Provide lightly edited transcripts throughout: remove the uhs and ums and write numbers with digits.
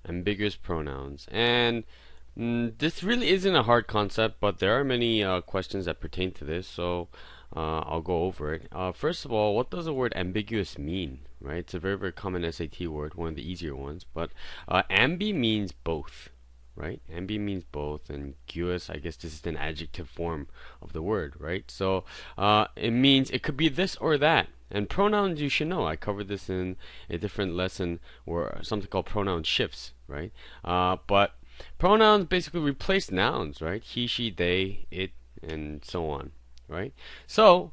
ambiguous pronouns. And this really isn't a hard concept, but there are many questions that pertain to this, so I'll go over it. First of all, what does the word ambiguous mean? Right? It's a very, very common SAT word, one of the easier ones, but ambi means both. Right? Ambi means both, and guous, I guess this is an adjective form of the word, right? So it means it could be this or that. And pronouns, you should know. I covered this in a different lesson, or something called pronoun shifts, right? But pronouns basically replace nouns, right? He, she, they, it, and so on, right? So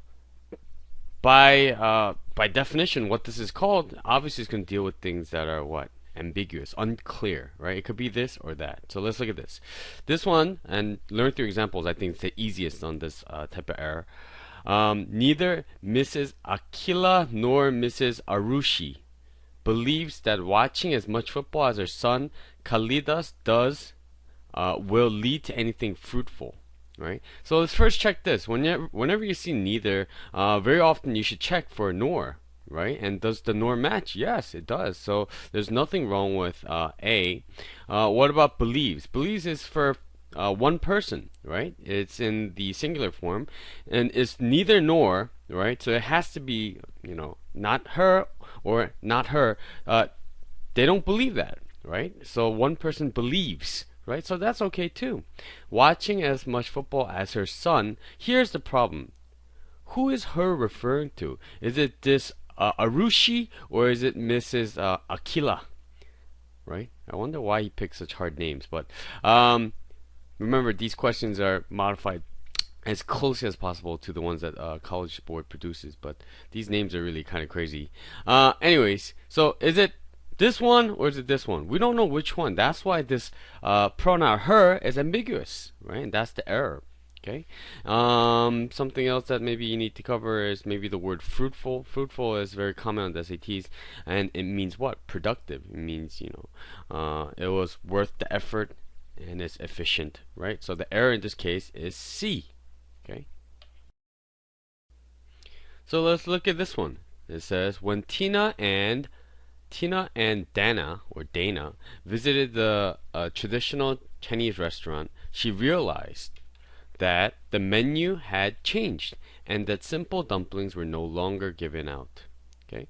by definition, what this is called, obviously, is going to deal with things that are what? Ambiguous, unclear, right? It could be this or that. So let's look at this. This one, and learn through examples, I think it's the easiest on this type of error. Neither Mrs. Akila nor Mrs. Arushi believes that watching as much football as her son Kalidas does will lead to anything fruitful. Right? So let's first check this. Whenever you see neither, very often you should check for nor. Right? And does the nor match? Yes, it does. So there's nothing wrong with A. What about believes? Believes is for one person, right? It's in the singular form, and it's neither nor, right? So it has to be, not her or not her. They don't believe that, right? So one person believes, right? So that's okay too. Watching as much football as her son. Here's the problem. Who is her referring to? Is it this Arushi, or is it Mrs. Akila? Right? I wonder why he picked such hard names. But remember, these questions are modified as closely as possible to the ones that College Board produces. But these names are really kind of crazy. Anyways, so is it this one or is it this one? We don't know which one. That's why this pronoun her is ambiguous, right? And that's the error. Okay. Something else that maybe you need to cover is maybe the word fruitful. Fruitful is very common on the SATs, and it means what? Productive. It means it was worth the effort and it's efficient, right? So the error in this case is C. Okay. So let's look at this one. It says when Tina and Dana visited the traditional Chinese restaurant, she realized that the menu had changed and that simple dumplings were no longer given out. Okay.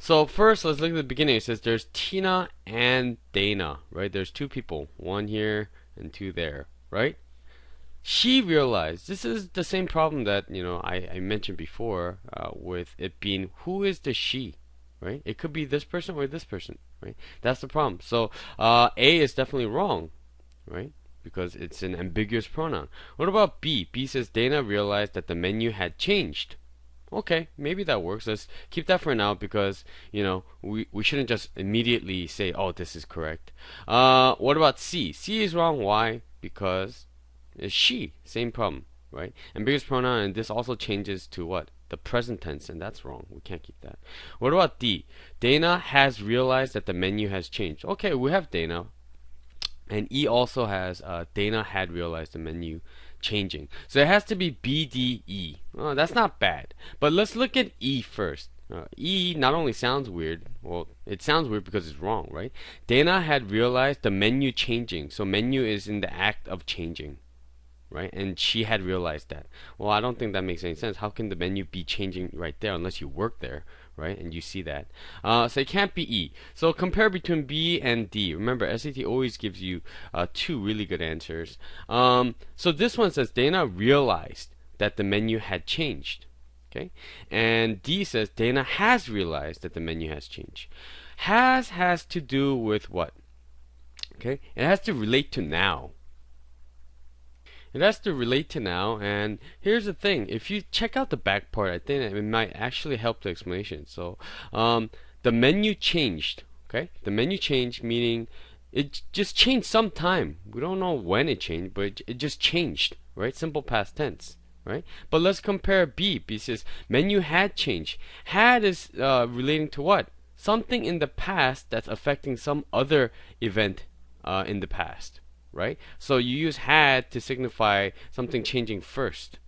So first, let's look at the beginning. It says there's Tina and Dana, right? There's two people, one here and two there, right? She realized this is the same problem that I mentioned before with it being who is the she, right? It could be this person or this person, right? That's the problem. So A is definitely wrong, right? Because it's an ambiguous pronoun. What about B? B says Dana realized that the menu had changed. Okay, maybe that works. Let's keep that for now because we shouldn't just immediately say, oh, this is correct. What about C? C is wrong. Why? Because it's she. Same problem, right? Ambiguous pronoun, and this also changes to what? The present tense, and that's wrong. We can't keep that. What about D? Dana has realized that the menu has changed. Okay, we have Dana. And E also has Dana had realized the menu changing. So it has to be B, D, E. Oh, that's not bad. But let's look at E first. E not only sounds weird, well, it sounds weird because it's wrong, right? Dana had realized the menu changing. So menu is in the act of changing, right? And she had realized that. Well, I don't think that makes any sense. How can the menu be changing right there unless you work there, right? And you see that. So it can't be E. So compare between B and D. Remember, SAT always gives you two really good answers. So this one says Dana realized that the menu had changed. Okay? And D says Dana has realized that the menu has changed. Has to do with what? Okay? It has to relate to now. It has to relate to now, and here's the thing. If you check out the back part, I think it might actually help the explanation. So, the menu changed, okay? The menu changed, meaning it just changed sometime. We don't know when it changed, but it just changed, right? Simple past tense, right? But let's compare B. B says, menu had changed. Had is relating to what? Something in the past that's affecting some other event in the past. Right? So you use had to signify something changing first.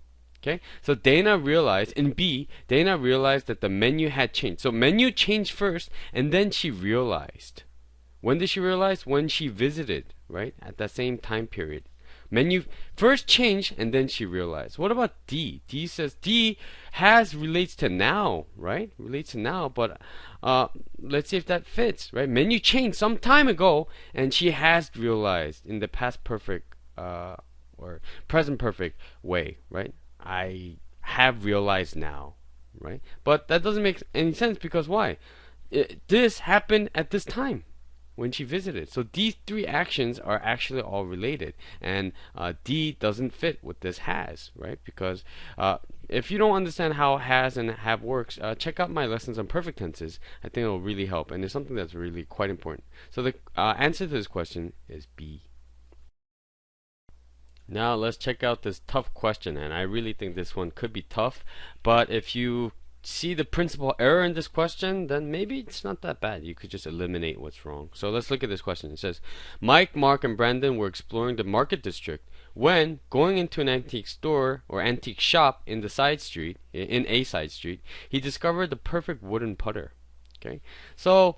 Okay? So Dana realized, in B, Dana realized that the menu had changed. So menu changed first, and then she realized. When did she realize? When she visited, right? At that same time period. Menu first changed and then she realized. What about D? D says D has relates to now, right? Relates to now, but let's see if that fits, right? Menu changed some time ago and she has realized in the past perfect or present perfect way, right? I have realized now, right? But that doesn't make any sense because why? This happened at this time when she visited. So these three actions are actually all related, and D doesn't fit with this has, right? Because if you don't understand how has and have works, check out my lessons on perfect tenses. I think it will really help, and it's something that's really quite important. So the answer to this question is B. Now let's check out this tough question, and I really think this one could be tough, but if you see the principal error in this question, then maybe it's not that bad. You could just eliminate what's wrong. So let's look at this question. It says, Mike, Mark, and Brandon were exploring the market district when going into an antique store or antique shop in a side street, he discovered the perfect wooden putter. Okay, so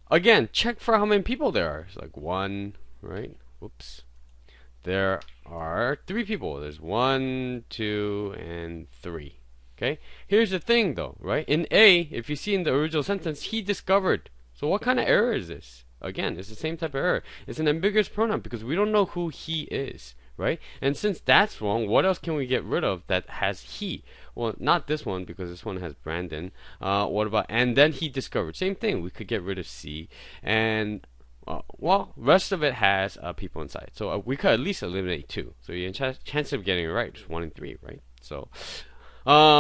again, check for how many people there are. It's like one, right? Whoops. There are 3 people. There's 1, 2, and 3. Okay. Here's the thing, though, right? In A, if you see in the original sentence, he discovered. So what kind of error is this? Again, it's the same type of error. It's an ambiguous pronoun because we don't know who he is, right? And since that's wrong, what else can we get rid of that has he? Well, not this one because this one has Brandon. What about and then he discovered? Same thing. We could get rid of C and well, rest of it has people inside. So we could at least eliminate 2. So your chance of getting it right is 1 in 3, right? So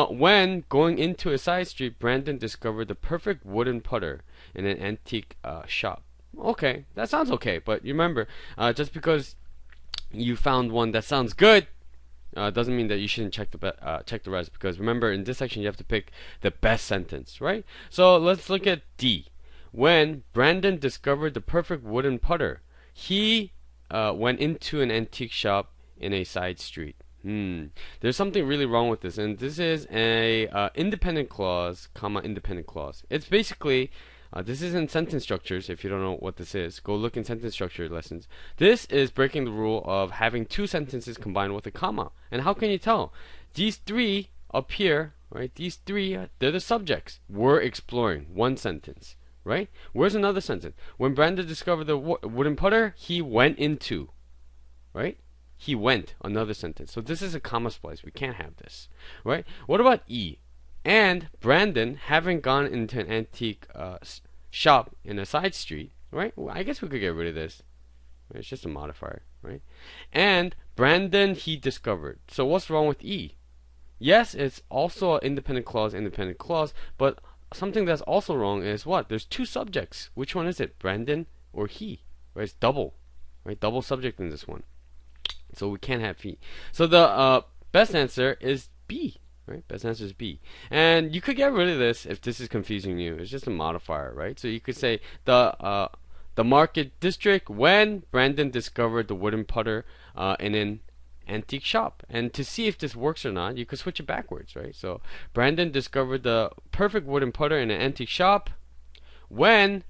when going into a side street, Brandon discovered the perfect wooden putter in an antique shop. Okay, that sounds okay, but you remember, just because you found one that sounds good doesn't mean that you shouldn't check the rest. Because remember, in this section you have to pick the best sentence, right? So let's look at D. When Brandon discovered the perfect wooden putter, he went into an antique shop in a side street. There's something really wrong with this, and this is a independent clause, comma independent clause. It's basically this is in sentence structures. If you don't know what this is, go look in sentence structure lessons. This is breaking the rule of having 2 sentences combined with a comma. And how can you tell? These 3 up here, right? These 3, they're the subjects. We're exploring 1 sentence. Right? Where's another sentence? When Brandon discovered the wooden putter, he went into. Right? He went. Another sentence. So this is a comma splice. We can't have this. Right? What about E? And Brandon, having gone into an antique shop in a side street. Right? Well, I guess we could get rid of this. It's just a modifier. Right? And Brandon, he discovered. So what's wrong with E? Yes, it's also an independent clause, but something that's also wrong is what? There's 2 subjects. Which one is it? Brandon or he? Right? It's double. Right? Double subject in this one. So we can't have he. So the best answer is B. Right? Best answer is B. And you could get rid of this if this is confusing you. It's just a modifier, right? So you could say the market district when Brandon discovered the wooden putter in an antique shop. And to see if this works or not, you could switch it backwards, right? So Brandon discovered the perfect wooden putter in an antique shop when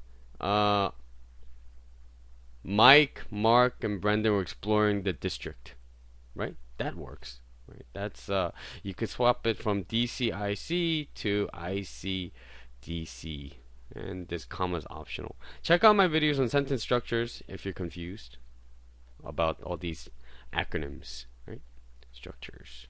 Mike, Mark, and Brandon were exploring the district, right? That works, right? That's you could swap it from DCIC to ICDC, and this comma is optional. Check out my videos on sentence structures if you're confused about all these acronyms, right? Structures.